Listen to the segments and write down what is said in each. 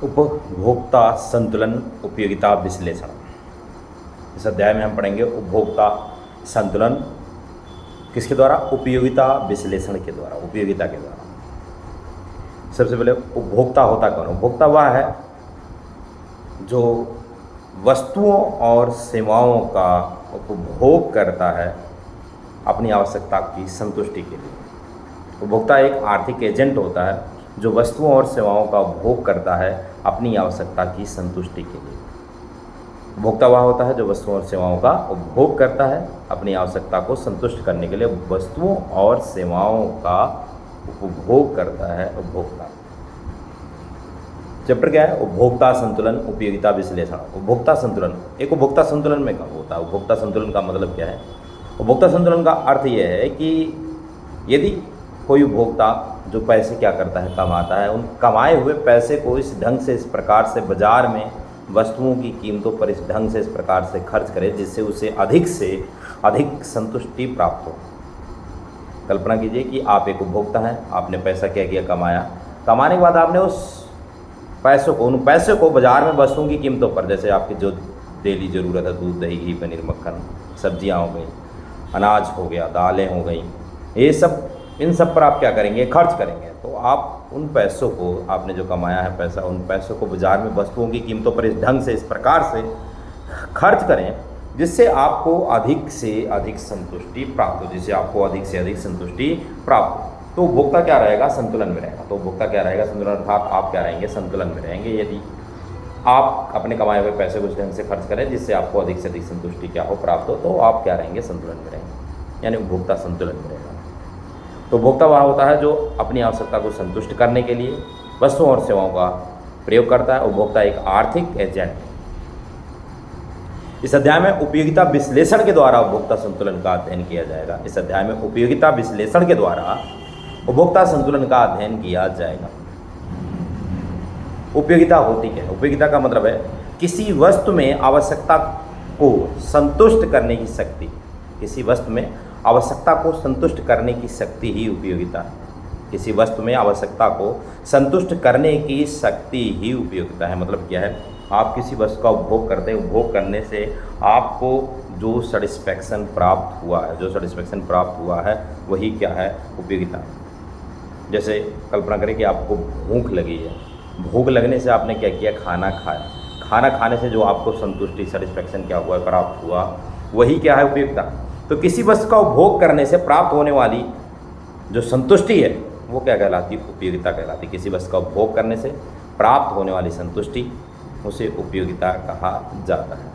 उपभोक्ता संतुलन उपयोगिता विश्लेषण। इस अध्याय में हम पढ़ेंगे उपभोक्ता संतुलन किसके द्वारा? उपयोगिता विश्लेषण के द्वारा, उपयोगिता के द्वारा। सबसे पहले उपभोक्ता होता कौन? उपभोक्ता वह है जो वस्तुओं और सेवाओं का उपभोग करता है अपनी आवश्यकता की संतुष्टि के लिए। उपभोक्ता एक आर्थिक एजेंट होता है जो वस्तुओं और सेवाओं का उपभोग करता है अपनी आवश्यकता की संतुष्टि के लिए। उपभोक्ता वह होता है जो वस्तुओं और सेवाओं का उपभोग करता है अपनी आवश्यकता को संतुष्ट करने के लिए वस्तुओं और सेवाओं का उपभोग करता है उपभोक्ता। चैप्टर क्या है? उपभोक्ता संतुलन उपयोगिता विश्लेषण। उपभोक्ता संतुलन, एक उपभोक्ता संतुलन में कब होता है? उपभोक्ता संतुलन का मतलब क्या है? उपभोक्ता संतुलन का अर्थ यह है कि यदि कोई उपभोक्ता जो पैसे क्या करता है, कमाता है, उन कमाए हुए पैसे को इस ढंग से, इस प्रकार से बाजार में वस्तुओं की कीमतों पर इस ढंग से, इस प्रकार से खर्च करे जिससे उसे अधिक से अधिक संतुष्टि प्राप्त हो। कल्पना कीजिए कि आप एक उपभोक्ता हैं, आपने पैसा क्या किया, कमाया। कमाने के बाद आपने उस पैसों को, उन पैसे को बाजार में वस्तुओं की कीमतों पर, जैसे आपकी जो डेली ज़रूरत है, दूध, दही, घी, पनीर, मक्खन, सब्जियां हो गई, अनाज हो गया, दालें हो गई, ये सब, इन सब पर आप क्या करेंगे? खर्च करेंगे। तो आप उन पैसों को, आपने जो कमाया है पैसा, उन पैसों को बाजार में वस्तुओं की कीमतों पर इस ढंग से, इस प्रकार से खर्च करें जिससे आपको अधिक से अधिक संतुष्टि प्राप्त हो, जिससे आपको अधिक से अधिक संतुष्टि प्राप्त हो। तो उपभोक्ता क्या रहेगा? संतुलन में रहेगा। तो उपभोक्ता क्या रहेगा? संतुलन, अर्थात आप क्या रहेंगे? संतुलन में रहेंगे। यदि आप अपने कमाए हुए पैसे को इस ढंग से खर्च करें जिससे आपको अधिक से अधिक संतुष्टि क्या हो, प्राप्त हो, तो आप क्या रहेंगे? संतुलन में रहेंगे, यानी उपभोक्ता संतुलन में रहेगा। तो उपभोक्ता वह होता है जो अपनी आवश्यकता को संतुष्ट करने के लिए वस्तुओं और सेवाओं का प्रयोग करता है। उपभोक्ता एक आर्थिक एजेंट है। इस अध्याय में उपयोगिता विश्लेषण के द्वारा उपभोक्ता संतुलन का अध्ययन किया जाएगा। इस अध्याय में उपयोगिता विश्लेषण के द्वारा उपभोक्ता संतुलन का अध्ययन किया जाएगा। उपयोगिता होती क्या है? उपयोगिता का मतलब है किसी वस्तु में आवश्यकता को संतुष्ट करने की शक्ति। किसी वस्तु में आवश्यकता को संतुष्ट करने की शक्ति ही उपयोगिता है। किसी वस्तु में आवश्यकता को संतुष्ट करने की शक्ति ही उपयोगिता है। मतलब क्या है? आप किसी वस्तु का उपभोग करते हैं, उपभोग करने से आपको जो सेटिस्फैक्शन प्राप्त हुआ है, जो सेटिस्फैक्शन प्राप्त हुआ है वही क्या है? उपयोगिता। जैसे कल्पना करें कि आपको भूख लगी है, भूख लगने से आपने क्या किया? खाना खाया। खाना खाने से जो आपको संतुष्टि, सेटिस्फैक्शन क्या हुआ, प्राप्त हुआ, वही क्या है? उपयोगिता। तो किसी वस्तु का उपभोग करने से प्राप्त होने वाली जो संतुष्टि है वो क्या कहलाती है? उपयोगिता कहलाती है। किसी वस्तु का उपभोग करने से प्राप्त होने वाली संतुष्टि, उसे उपयोगिता कहा जाता है।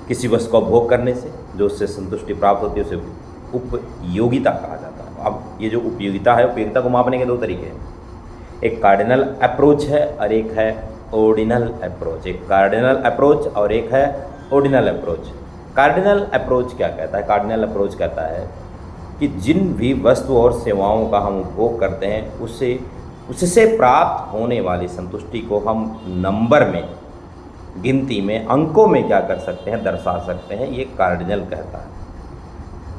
किसी वस्तु का उपभोग करने से जो उससे संतुष्टि प्राप्त होती है उसे उपयोगिता कहा जाता है। अब ये जो उपयोगिता है, उपयोगिता को मापने के दो तरीके हैं। एक कार्डिनल अप्रोच है और एक है ऑर्डिनल अप्रोच। एक कार्डिनल अप्रोच और एक है ऑर्डिनल अप्रोच। कार्डिनल अप्रोच क्या कहता है? कार्डिनल अप्रोच कहता है कि जिन भी वस्तु और सेवाओं का हम उपभोग करते हैं उससे प्राप्त होने वाली संतुष्टि को हम नंबर में, गिनती में, अंकों में क्या कर सकते हैं? दर्शा सकते हैं। ये कार्डिनल कहता है।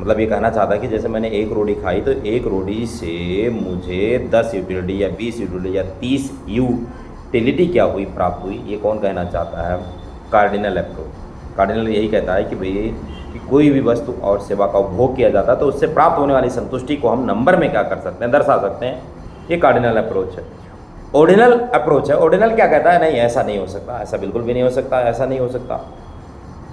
मतलब ये कहना चाहता है कि जैसे मैंने एक रोटी खाई तो एक रोटी से मुझे 10 यूटिलिटी या 20 यूटिलिटी या 30 यूटिलिटी क्या हुई? प्राप्त हुई। ये कौन कहना चाहता है? Cardinal approach. कार्डिनल यही कहता है कि भाई कि कोई भी वस्तु और सेवा का उपभोग किया जाता है तो उससे प्राप्त होने वाली संतुष्टि को हम नंबर में क्या कर सकते हैं? दर्शा सकते हैं। ये कार्डिनल अप्रोच है। ऑर्डिनल अप्रोच है। ऑर्डिनल क्या कहता है? नहीं, ऐसा नहीं हो सकता, ऐसा बिल्कुल भी नहीं हो सकता, ऐसा नहीं हो सकता।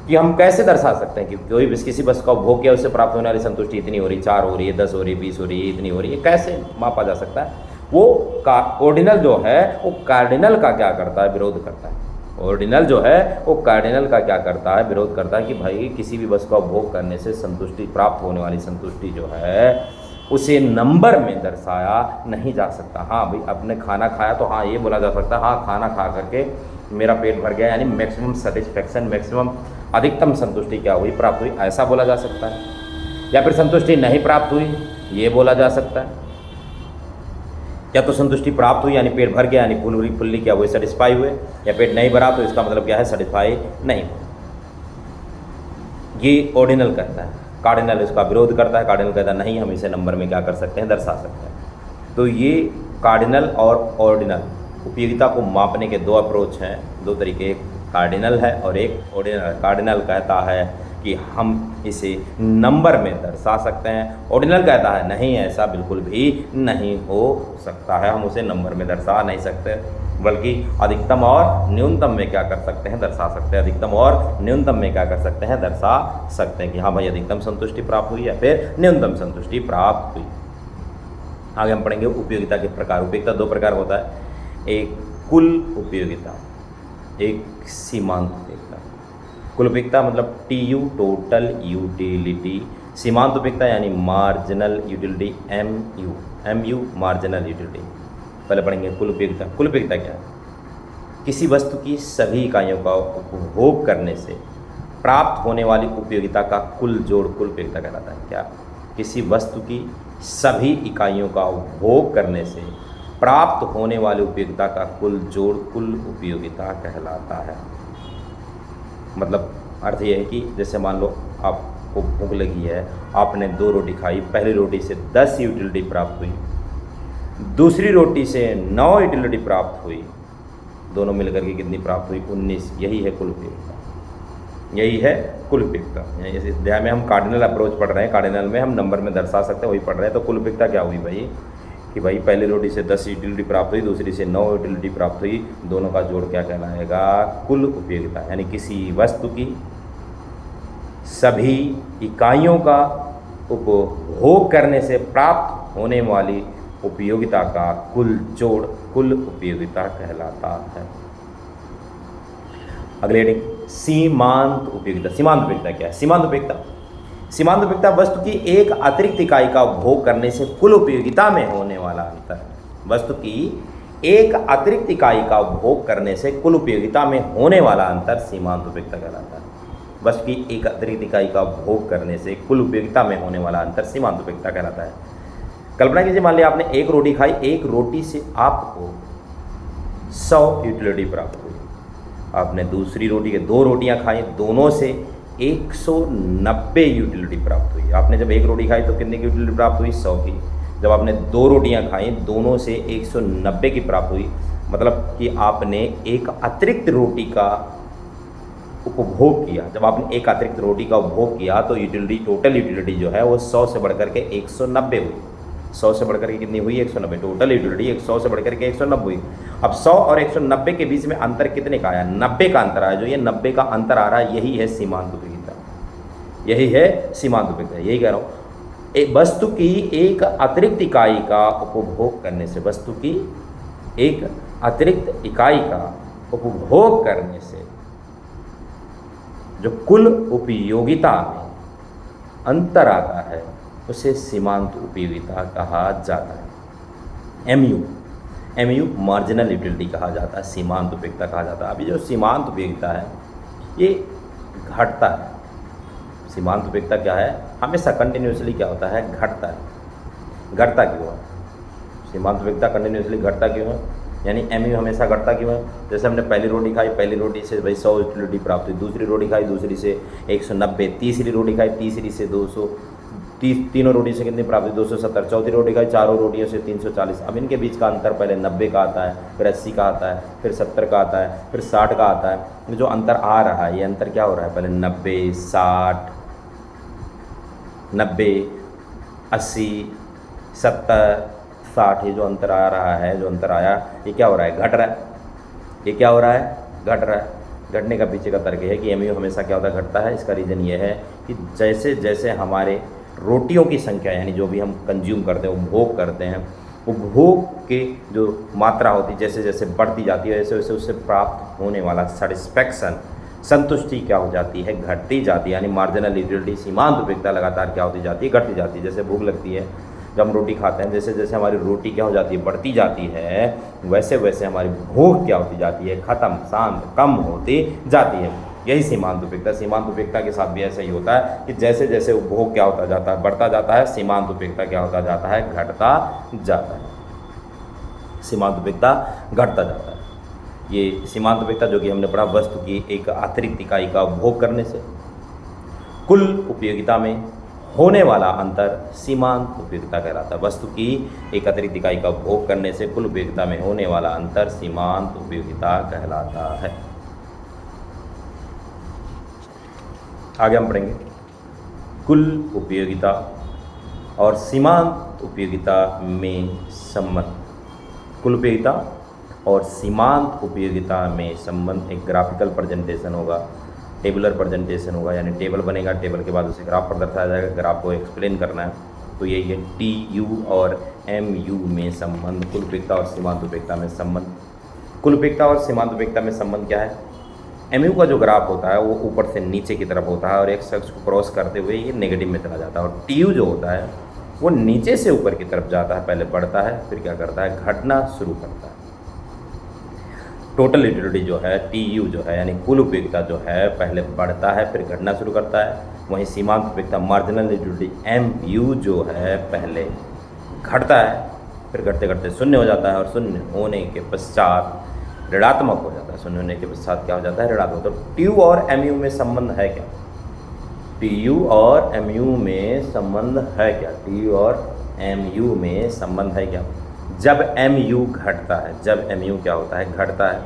कि हम कैसे दर्शा सकते हैं कि कोई भी किसी वस्तु का उपभोग किया उससे प्राप्त होने वाली संतुष्टि इतनी हो रही, 4 हो रही है, 10 हो रही है, 20 हो रही है, इतनी हो रही है, कैसे मापा जा सकता है? वो ऑर्डिनल जो है वो कार्डिनल का क्या करता है? विरोध करता है। ऑर्डिनल जो है वो कार्डिनल का क्या करता है? विरोध करता है कि भाई किसी भी वस्तु का उपभोग करने से संतुष्टि, प्राप्त होने वाली संतुष्टि जो है उसे नंबर में दर्शाया नहीं जा सकता। हाँ भाई, आपने खाना खाया तो हाँ ये बोला जा सकता है, हाँ खाना खा करके मेरा पेट भर गया, यानी मैक्सिमम सेटिस्फैक्शन, मैक्सिमम अधिकतम संतुष्टि क्या हुई? प्राप्त हुई, ऐसा बोला जा सकता है। या फिर संतुष्टि नहीं प्राप्त हुई, ये बोला जा सकता है। या तो संतुष्टि प्राप्त हुई यानी पेट भर गया, यानी फुल्ली क्या हुए? सेटिस्फाई हुए। या पेट नहीं भरा तो इसका मतलब क्या है? सेटिस्फाई नहीं। ये ऑर्डिनल कहता है। कार्डिनल इसका विरोध करता है। कार्डिनल कहता है नहीं, हम इसे नंबर में क्या कर सकते हैं? दर्शा सकते हैं। तो ये कार्डिनल और ऑर्डिनल उपयोगिता को मापने के दो अप्रोच हैं, दो तरीके, एक कार्डिनल है और एक ऑर्डिनल। कार्डिनल कहता है कि हम इसे नंबर में दर्शा सकते हैं, ऑर्डिनल कहता है नहीं, ऐसा बिल्कुल भी नहीं हो सकता है, हम उसे नंबर में दर्शा नहीं सकते, बल्कि अधिकतम और न्यूनतम में क्या कर सकते हैं, दर्शा सकते हैं। अधिकतम और न्यूनतम में क्या कर सकते हैं, दर्शा सकते हैं कि हाँ भाई अधिकतम संतुष्टि प्राप्त हुई या फिर न्यूनतम संतुष्टि प्राप्त हुई। आगे हम पढ़ेंगे उपयोगिता के प्रकार। उपयोगिता दो प्रकार होता है, एक कुल उपयोगिता, एक सीमांत उपयोगिता। कुल उपयोगिता मतलब TU टोटल यूटिलिटी, सीमांत उपयोगिता यानी marginal utility MU marginal utility. पहले पढ़ेंगे कुल उपयोगिता। कुल उपयोगिता क्या है? किसी वस्तु की सभी इकाइयों का उपभोग करने से प्राप्त होने वाली उपयोगिता का कुल जोड़ कुल उपयोगिता कहलाता है। क्या? किसी वस्तु की सभी इकाइयों का उपभोग करने से प्राप्त होने वाली उपयोगिता का कुल जोड़ कुल उपयोगिता कहलाता है। मतलब अर्थ यह है कि जैसे मान लो आपको भूख लगी है, आपने 2 रोटी खाई, पहली रोटी से 10 यूटिलिटी प्राप्त हुई, दूसरी रोटी से 9 यूटिलिटी प्राप्त हुई, दोनों मिलकर के कितनी प्राप्त हुई? 19। यही है कुल उपयोगिता, यही है कुल उपयोगिता। इस अध्याय में हम कार्डिनल अप्रोच पढ़ रहे हैं, कार्डिनल में हम नंबर में दर्शा सकते हैं, वही पढ़ रहे हैं। तो कुल उपयोगिता क्या हुई भाई कि भाई पहली रोटी से 10 यूटिलिटी प्राप्त हुई, दूसरी से 9 यूटिलिटी प्राप्त हुई, दोनों का जोड़ क्या कहलाएगा? कुल उपयोगिता। यानी किसी वस्तु की सभी इकाइयों का उपभोग करने से प्राप्त होने वाली उपयोगिता का कुल जोड़ कुल उपयोगिता कहलाता है। अगले हेडिंग सीमांत उपयोगिता। सीमांत उपयोगिता क्या है? सीमांत उपयोगिता वस्तु की एक अतिरिक्त इकाई का उपभोग करने से कुल उपयोगिता में होने वाला अंतर। वस्तु की एक अतिरिक्त इकाई का उपभोग करने से कुल उपयोगिता में होने वाला अंतर सीमांत उपयोगिता कहलाता है। वस्तु की एक अतिरिक्त इकाई का उपभोग करने से कुल उपयोगिता में होने वाला अंतर सीमांत उपयोगिता कहलाता है। कल्पना कीजिए, मान लिया आपने एक रोटी खाई, एक रोटी से आपको 100 यूटिलिटी प्राप्त हुई। आपने दूसरी रोटी के 2 रोटियां खाई, दोनों से 190 यूटिलिटी प्राप्त हुई। आपने जब एक रोटी खाई तो कितने की यूटिलिटी प्राप्त हुई? 100 की। जब आपने 2 रोटियां खाई, दोनों से 190 की प्राप्त हुई। मतलब कि आपने एक अतिरिक्त रोटी का उपभोग किया। जब आपने एक अतिरिक्त रोटी का उपभोग किया तो यूटिलिटी, टोटल यूटिलिटी जो है वो 100 से बढ़कर के 190 हुई। 100 से बढ़कर के कितनी हुई? 190। टोटल यूटिलिटी 100 से बढ़कर के 190 हुई। अब 100 और 190 के बीच में अंतर कितने का आया? 90 का अंतर आया। जो ये 90 का अंतर आ रहा है, यही है सीमांत उपयोगिता, यही है सीमांत उपयोगिता। यही कह रहा हूँ, एक वस्तु की एक अतिरिक्त इकाई का उपभोग करने से, वस्तु की एक अतिरिक्त इकाई का उपभोग करने से जो कुल उपयोगिता में अंतर आता है उसे सीमांत उपयोगिता कहा जाता है। MU मार्जिनल यूटिलिटी कहा जाता है, सीमांत उपयोगिता कहा जाता है। अभी जो सीमांत उपयोगिता है ये घटता है। सीमांत उपयोगिता क्या है? हमेशा कंटिन्यूसली क्या होता है? घटता है। घटता क्यों है? सीमांत उपयोगिता कंटिन्यूसली घटता क्यों है? यानी MU हमेशा घटता क्यों है? जैसे हमने पहली रोटी खाई, पहली रोटी से भाई 100 यूटिलिटी प्राप्त हुई, दूसरी रोटी खाई, दूसरी से 190, तीसरी रोटी खाई, तीसरी से 200, तीनों रोटी से कितनी प्राप्त हुई? 270, चौथी रोटी खाई, चारों रोटियों से 340। अब इनके बीच का अंतर पहले 90 का आता है, फिर 80 का आता है, फिर 70 का आता है, फिर 60 का आता है। जो अंतर आ रहा है, ये अंतर क्या हो रहा है? पहले 90, 60, 90, 80, 70, 60, ये जो अंतर आ रहा है, जो अंतर आया, ये क्या हो रहा है? घट रहा है। ये क्या हो रहा है? घट रहा है। घटने का पीछे का तर्क है कि MU हमेशा क्या होता है? घटता है। इसका रीज़न ये है कि जैसे जैसे हमारे रोटियों की संख्या, यानी जो भी हम कंज्यूम करते हैं, उपभोग करते हैं, उपभोग के जो मात्रा होती है जैसे जैसे बढ़ती जाती है, वैसे वैसे उससे प्राप्त होने वाला सेटिस्फैक्शन, संतुष्टि क्या हो जाती है? घटती जाती है। यानी मार्जिनल यूटिलिटी, सीमांत उपयोगिता लगातार क्या होती जाती है? घटती जाती है। जैसे भूख लगती है, जब हम रोटी खाते हैं, जैसे जैसे हमारी रोटी क्या हो जाती है? बढ़ती जाती है, वैसे वैसे हमारी भूख क्या होती जाती है? खत्म, शांत, कम होती जाती है। यही सीमांत उपयोगिता। सीमांत उपयोगिता के साथ भी ऐसा ही होता है कि जैसे जैसे उपभोग क्या होता जाता है? बढ़ता जाता है। सीमांत उपयोगिता क्या होता जाता है? घटता जाता है। सीमांत उपयोगिता घटता जाता है। ये सीमांत उपयोगिता जो कि हमने पढ़ा, वस्तु की एक अतिरिक्त इकाई का उपभोग करने से कुल उपयोगिता में होने वाला अंतर सीमांत उपयोगिता कहलाता है। वस्तु की एक अतिरिक्त इकाई का उपभोग करने से कुल उपयोगिता में होने वाला अंतर सीमांत उपयोगिता कहलाता है। आगे हम पढ़ेंगे कुल उपयोगिता और सीमांत उपयोगिता में संबंध। कुल उपयोगिता और सीमांत उपयोगिता में संबंध एक ग्राफिकल प्रेजेंटेशन होगा, टेबुलर प्रेजेंटेशन होगा, यानी टेबल बनेगा, टेबल के बाद उसे ग्राफ पर दर्शाया जाएगा, ग्राफ को एक्सप्लेन करना है। तो ये TU और MU में संबंध, कुल उपयोगिता और सीमांत उपयोगिता में संबंध। कुल उपयोगिता और सीमांत उपयोगिता में संबंध क्या है? MU का जो ग्राफ होता है वो ऊपर से नीचे की तरफ होता है और एक शख्स को क्रॉस करते हुए ये नेगेटिव में चला जाता है, और TU जो होता है वो नीचे से ऊपर की तरफ जाता है, पहले बढ़ता है फिर क्या करता है, घटना शुरू करता है। टोटल यूटिलिटी जो है TU जो है यानी कुल उपयोगिता जो है पहले बढ़ता है फिर घटना शुरू करता है। वहीं सीमांत उपयोगिता मार्जिनल यूटिलिटी MU जो है पहले घटता है फिर घटते घटते शून्य हो जाता है, और शून्य होने के पश्चात ऋणात्मक हो जाता है। शून्य होने के पश्चात क्या हो जाता है, ऋणात्मक। तो TU और MU में संबंध है क्या? TU और MU में संबंध है क्या? TU और MU में संबंध है क्या? जब MU घटता है, जब MU क्या होता है, घटता है,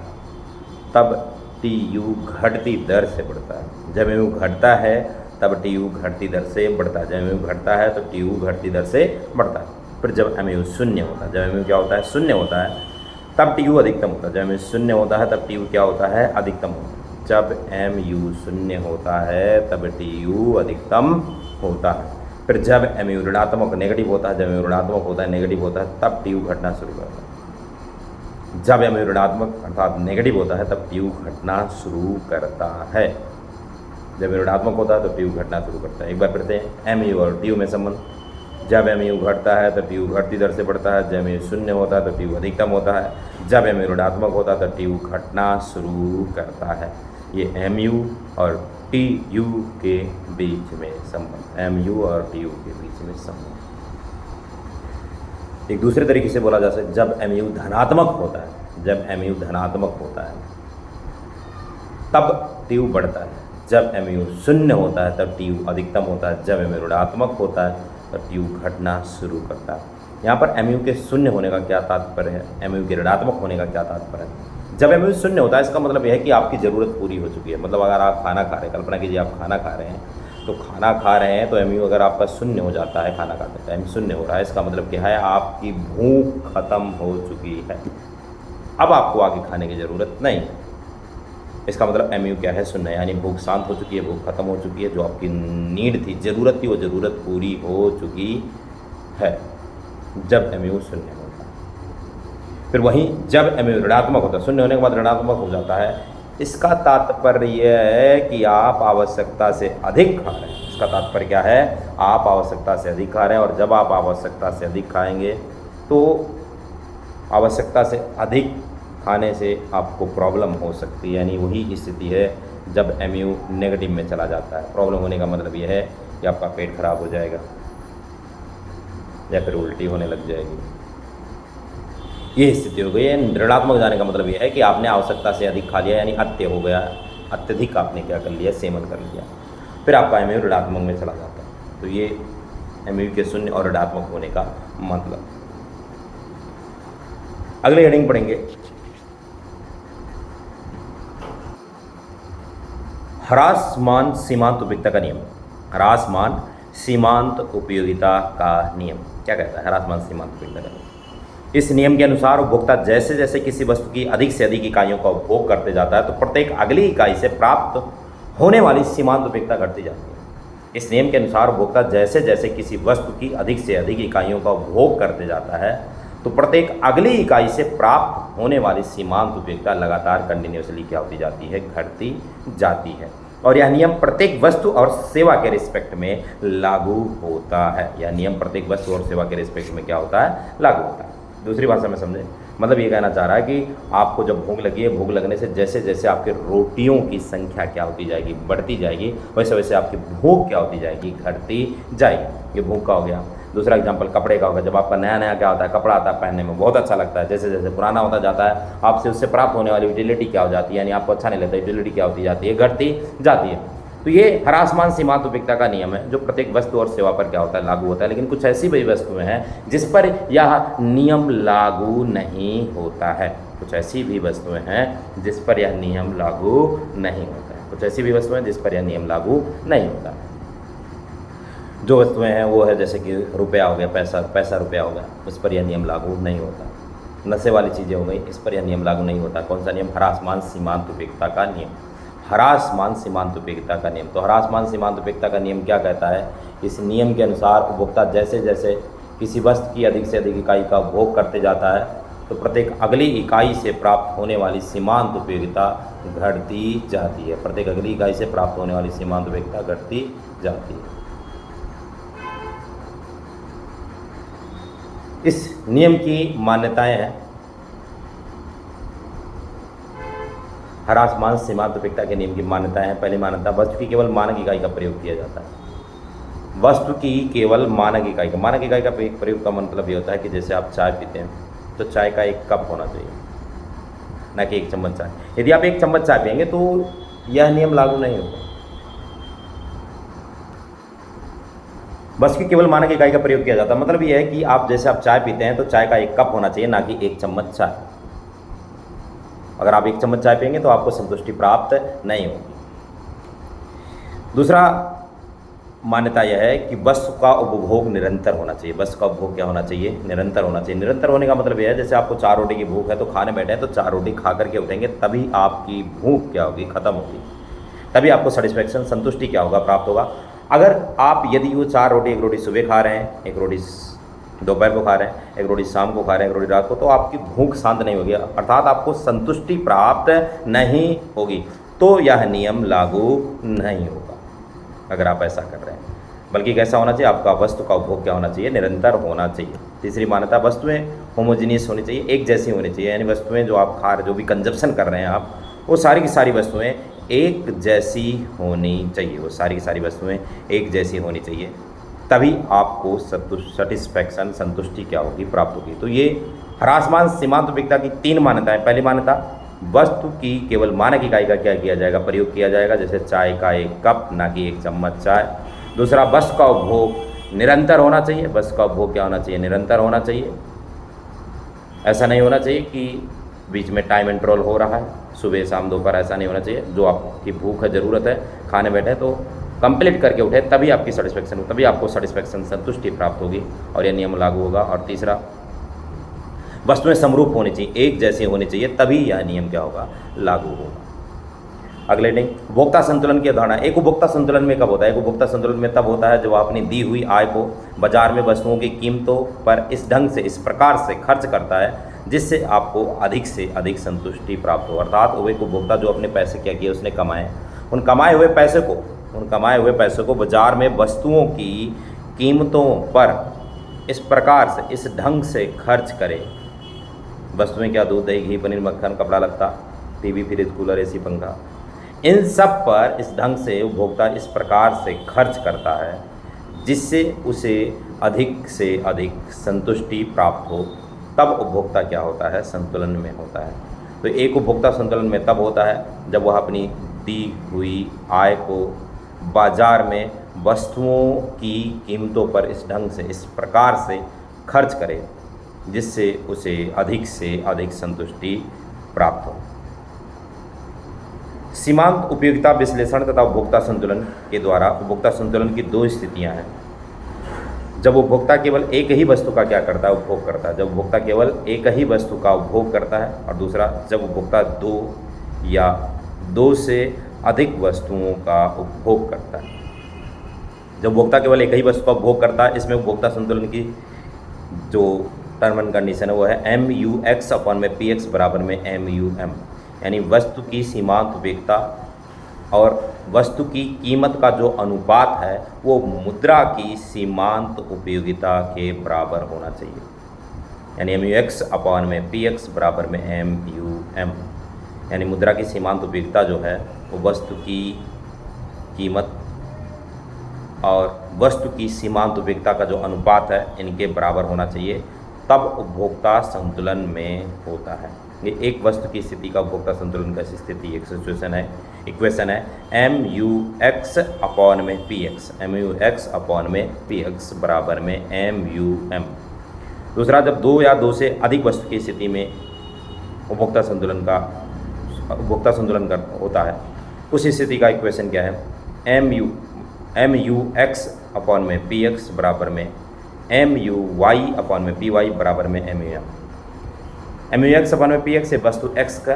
तब TU घटती दर से बढ़ता है। जब MU घटता है तब TU घटती दर से बढ़ता है। जब MU घटता है तो TU घटती दर से बढ़ता है। फिर जब MU शून्य होता है, जब MU क्या होता है, शून्य होता है, तब TU अधिकतम होता है। जब MU शून्य होता है तब TU क्या होता है, अधिकतम होता है। जब MU शून्य होता है तब TU अधिकतम होता है। फिर जब MU ऋणात्मक नेगेटिव होता है, जब MU ऋणात्मक होता है, नेगेटिव होता है, तब TU घटना शुरू करता है। जब MU ऋणात्मक अर्थात नेगेटिव होता है तब TU घटना शुरू करता है। जब MU ऋणात्मक होता है तो TU घटना शुरू करता है। एक बार फिर से MU और TU में संबंध। जब MU घटता है तो TU घटती दर से बढ़ता है। जब MU शून्य होता है तो TU अधिकतम होता है। जब MU ऋणात्मक होता है तो TU घटना शुरू करता है। ये MU और TU के बीच में संबंध, MU और TU के बीच में संबंध। एक दूसरे तरीके से बोला जा सकता है, जब MU धनात्मक होता है, जब MU धनात्मक होता है तब TU बढ़ता है। जब MU शून्य होता है तब TU अधिकतम होता है। जब MU ऋणात्मक होता है तब TU घटना शुरू करता है। यहाँ पर MU के शून्य होने का क्या तात्पर्य है, MU के ऋणात्मक होने का क्या तात्पर्य है? जब MU शून्य होता है इसका मतलब यह है कि आपकी ज़रूरत पूरी हो चुकी है। मतलब अगर आप खाना खा रहे हैं, कल्पना कीजिए आप खाना खा रहे हैं, तो खाना खा रहे हैं तो MU अगर आपका शून्य हो जाता है, खाना खाते टाइम शून्य हो रहा है, इसका मतलब क्या है, आपकी भूख खत्म हो चुकी है। अब आपको आगे खाने की ज़रूरत नहीं है। इसका मतलब MU क्या है, शून्य, यानी भूख शांत हो चुकी है, भूख खत्म हो चुकी है। जो आपकी नीड थी, ज़रूरत थी, वो ज़रूरत पूरी हो चुकी है जब MU शून्य होता है। फिर वहीं जब MU ऋणात्मक होता है, शून्य होने के बाद ऋणात्मक हो जाता है, इसका तात्पर्य यह है कि आप आवश्यकता से अधिक खा रहे हैं। इसका तात्पर्य क्या है, आप आवश्यकता से अधिक खा रहे हैं, और जब आप आवश्यकता से अधिक खाएंगे तो आवश्यकता से अधिक खाने से आपको प्रॉब्लम हो सकती है। यानी वही स्थिति है जब MU नेगेटिव में चला जाता है। प्रॉब्लम होने का मतलब यह है कि आपका पेट खराब हो जाएगा या फिर उल्टी होने लग जाएगी, ये स्थिति हो गई है। ऋणात्मक जाने का मतलब यह है कि आपने आवश्यकता से अधिक खा लिया, यानी अत्य हो गया, अत्यधिक आपने क्या कर लिया, सेवन कर लिया, फिर आपका MU ऋणात्मक में चला जाता है। तो ये MU के शून्य और ऋणात्मक होने का मतलब। अगले हेडिंग पढ़ेंगे, ह्रासमान सीमांत उपयोगिता का नियम। ह्रासमान सीमांत उपयोगिता का नियम क्या कहता है? ह्रासमान सीमांत उपयोगिता का नियम, इस नियम के अनुसार उपभोक्ता जैसे जैसे किसी वस्तु की अधिक से अधिक इकाइयों का उपभोग करते जाता है तो प्रत्येक अगली इकाई से प्राप्त होने वाली सीमांत उपयोगिता घटती जाती है। इस नियम के अनुसार उपभोक्ता जैसे जैसे किसी वस्तु की अधिक से अधिक इकाइयों का उपभोग करते जाता है तो प्रत्येक अगली इकाई से प्राप्त होने वाली सीमांत उपयोगिता लगातार कंटिन्यूसली क्या होती जाती है, घटती जाती है। और यह नियम प्रत्येक वस्तु और सेवा के रिस्पेक्ट में लागू होता है। यह नियम प्रत्येक वस्तु और सेवा के रिस्पेक्ट में क्या होता है, लागू होता है। दूसरी भाषा में समझें, मतलब ये कहना चाह रहा है कि आपको जब भूख लगी है, भूख लगने से जैसे जैसे आपके रोटियों की संख्या क्या होती जाएगी, बढ़ती जाएगी, वैसे वैसे आपकी भूख क्या होती जाएगी, घटती जाएगी। ये भूख का हो गया। दूसरा एग्जांपल कपड़े का होगा। जब आपका नया नया क्या होता है, कपड़ा आता है, पहनने में बहुत अच्छा लगता है, जैसे जैसे पुराना होता जाता है आपसे उससे प्राप्त होने वाली यूटिलिटी क्या हो जाती है, यानी आपको अच्छा नहीं लगता, यूटिलिटी क्या होती जाती है, घटती जाती है। तो ये ह्रासमान सीमांत उपयोगिता का नियम है जो प्रत्येक वस्तु और सेवा पर क्या होता है, लागू होता है। लेकिन कुछ ऐसी भी वस्तुएं हैं जिस पर यह नियम लागू नहीं होता है। कुछ ऐसी भी वस्तुएं हैं जिस पर यह नियम लागू नहीं होता है। कुछ ऐसी भी वस्तुएं हैं जिस पर यह नियम लागू नहीं होता है। जो वस्तुएं हैं वो है जैसे कि रुपया हो गया, पैसा रुपया हो गया, उस पर यह नियम लागू नहीं होता। नशे वाली चीज़ें हो गई, इस पर यह नियम लागू नहीं होता। कौन सा नियम? ह्रासमान सीमांत उपयोगिता का नियम। ह्रासमान सीमांत उपयोगिता का नियम। तो ह्रासमान सीमांत उपयोगिता का नियम क्या कहता है? इस नियम के अनुसार उपभोक्ता जैसे जैसे किसी वस्तु की अधिक से अधिक इकाई का उपभोग करते जाता है तो प्रत्येक अगली इकाई से प्राप्त होने वाली सीमांत उपयोगिता घटती जाती है। प्रत्येक अगली इकाई से प्राप्त होने वाली सीमांत उपयोगिता घटती जाती है। इस नियम की मान्यताएं हैं। ह्रासमान सीमांत उपयोगिता के नियम की मान्यताएं हैं। पहली मान्यता, वस्तु की केवल मानक इकाई का प्रयोग किया जाता है। वस्तु की केवल मानक इकाई का प्रयोग का मतलब ये होता है कि जैसे आप चाय पीते हैं तो चाय का एक कप होना चाहिए, ना कि एक चम्मच चाय। यदि आप एक चम्मच चाय पिएंगे तो यह नियम लागू नहीं होगा। वस्तु की केवल मानक इकाई का प्रयोग किया जाता है मतलब यह है कि आप जैसे आप चाय पीते हैं तो चाय का एक कप होना चाहिए, ना कि एक चम्मच चाय। अगर आप एक चम्मच चाय पिएंगे तो आपको संतुष्टि प्राप्त नहीं होगी। दूसरा मान्यता यह है कि वस्तु का उपभोग निरंतर होना चाहिए। वस्तु का उपभोग क्या होना चाहिए? निरंतर होना चाहिए। निरंतर होने का मतलब यह है जैसे आपको 4 रोटी की भूख है तो खाने बैठे हैं तो 4 रोटी खा करके उठेंगे, तभी आपकी भूख क्या होगी? खत्म होगी। तभी आपको सेटिस्फैक्शन, संतुष्टि क्या होगा? प्राप्त होगा। अगर आप यदि वो 4 रोटी, एक रोटी सुबह खा रहे हैं, एक रोटी दोपहर को खा रहे हैं, एक रोटी शाम को खा रहे हैं, एक रोटी रात को, तो आपकी भूख शांत नहीं होगी, अर्थात आपको संतुष्टि प्राप्त नहीं होगी। तो यह नियम लागू नहीं होगा अगर आप ऐसा कर रहे हैं। बल्कि कैसा होना चाहिए? आपका वस्तु का उपभोग क्या होना चाहिए? निरंतर होना चाहिए। तीसरी मान्यता, वस्तुएं होमोजीनियस होनी चाहिए, एक जैसी होनी चाहिए। यानी वस्तुएं जो आप खा रहे, जो भी कंजप्शन कर रहे हैं आप, वो सारी की सारी वस्तुएं एक जैसी होनी चाहिए। वो सारी की सारी वस्तुएं एक जैसी होनी चाहिए, तभी आपको सेटिस्फैक्शन, संतुष्टि क्या होगी? प्राप्त होगी। तो ये ह्रासमान सीमांत उपयोगिता की 3 मान्यताएं। पहली मान्यता, वस्तु की केवल मानक इकाई का क्या किया जाएगा? प्रयोग किया जाएगा, जैसे चाय का एक कप, ना कि एक चम्मच चाय। दूसरा, वस्तु का उपभोग निरंतर होना चाहिए। वस्तु का उपभोग क्या होना चाहिए? निरंतर होना चाहिए। ऐसा नहीं होना चाहिए कि बीच में टाइम इंटरवल हो रहा है, सुबह शाम दोपहर, ऐसा नहीं होना चाहिए। जो आपकी भूख है, ज़रूरत है, खाने बैठे तो कंप्लीट करके उठे, तभी आपकी सेटिस्फैक्शन हो, तभी आपको सेटिस्फैक्शन, संतुष्टि प्राप्त होगी और यह नियम लागू होगा। और तीसरा, वस्तुएं समरूप होनी चाहिए, एक जैसी होनी चाहिए, तभी यह नियम क्या होगा? लागू होगा। अगले दिन, उपभोक्ता संतुलन की अवधारणा। एक उपभोक्ता संतुलन में कब होता है? एक उपभोक्ता संतुलन में तब होता है जब अपनी दी हुई आय को बाजार में वस्तुओं की कीमतों पर इस ढंग से, इस प्रकार से खर्च करता है जिससे आपको अधिक से अधिक संतुष्टि प्राप्त हो। अर्थात वो एक उपभोक्ता जो अपने पैसे क्या किए, उसने कमाए, उन कमाए हुए पैसे को बाजार में वस्तुओं की कीमतों पर इस प्रकार से, इस ढंग से खर्च करे। वस्तुएं क्या? दूध, दही, घी, पनीर, मक्खन, कपड़ा लत्ता, टीवी, फ्रिज, कूलर, एसी, पंखा, इन सब पर इस ढंग से उपभोक्ता इस प्रकार से खर्च करता है जिससे उसे अधिक से अधिक संतुष्टि प्राप्त हो, तब उपभोक्ता क्या होता है? संतुलन में होता है। तो एक उपभोक्ता संतुलन में तब होता है जब वह अपनी दी हुई आय को बाजार में वस्तुओं की कीमतों पर इस ढंग से, इस प्रकार से खर्च करे जिससे उसे अधिक से अधिक संतुष्टि प्राप्त हो। सीमांत उपयोगिता विश्लेषण तथा उपभोक्ता संतुलन के द्वारा उपभोक्ता संतुलन की 2 स्थितियां हैं। जब उपभोक्ता केवल एक ही वस्तु का क्या करता है? उपभोग करता है। जब उपभोक्ता केवल एक ही वस्तु का उपभोग करता है। और दूसरा, जब उपभोक्ता 2 या 2 से अधिक वस्तुओं का उपभोग करता है। जब उपभोक्ता केवल एक ही वस्तु का उपभोग करता है, इसमें उपभोक्ता संतुलन की जो टर्म एंड कंडीशन है वो है MUX/PX बराबर में MUM, यानी वस्तु की सीमांत उपयोगिता और वस्तु की कीमत का जो अनुपात है वो मुद्रा की सीमांत उपयोगिता के बराबर होना चाहिए। यानी MUX/PX बराबर में MUM, यानी मुद्रा की सीमांत उपयोगिता जो है वो वस्तु की कीमत और वस्तु की सीमांत उपयोगिता का जो अनुपात है इनके बराबर होना चाहिए, तब उपभोक्ता संतुलन में होता है। ये एक वस्तु की स्थिति का उपभोक्ता संतुलन का स्थिति एक सिचुएशन है, इक्वेशन है एम यू एक्स अपॉन में P X, M U X upon में पी एक्स बराबर में एम यू एम। दूसरा, जब दो या दो से अधिक वस्तु की स्थिति में उपभोक्ता संतुलन का होता है, उस स्थिति का इक्वेशन क्या है, एम यू एक्स अपॉन में पी एक्स बराबर में एम यू वाई अपॉन में पी वाई बराबर में M U M. M U X upon में पी एक्स ये वस्तु एक्स का,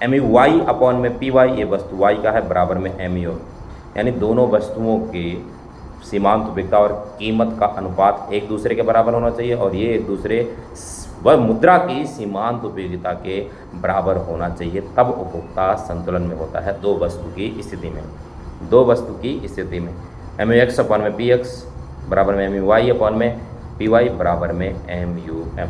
एम यू वाई अपॉन में पी वाई ये वस्तु वाई का है बराबर में एम यू, यानी दोनों वस्तुओं के सीमांत उपयोगिता और कीमत का अनुपात एक दूसरे के बराबर होना चाहिए और ये एक दूसरे वह मुद्रा की सीमांत उपयोगिता के बराबर होना चाहिए, तब उपभोक्ता संतुलन में होता है दो वस्तु की स्थिति में। दो वस्तु की स्थिति में एम यू एक्स अपॉन में पी एक्स बराबर में एम यू वाई अपॉन में पी वाई बराबर में एम यू एम।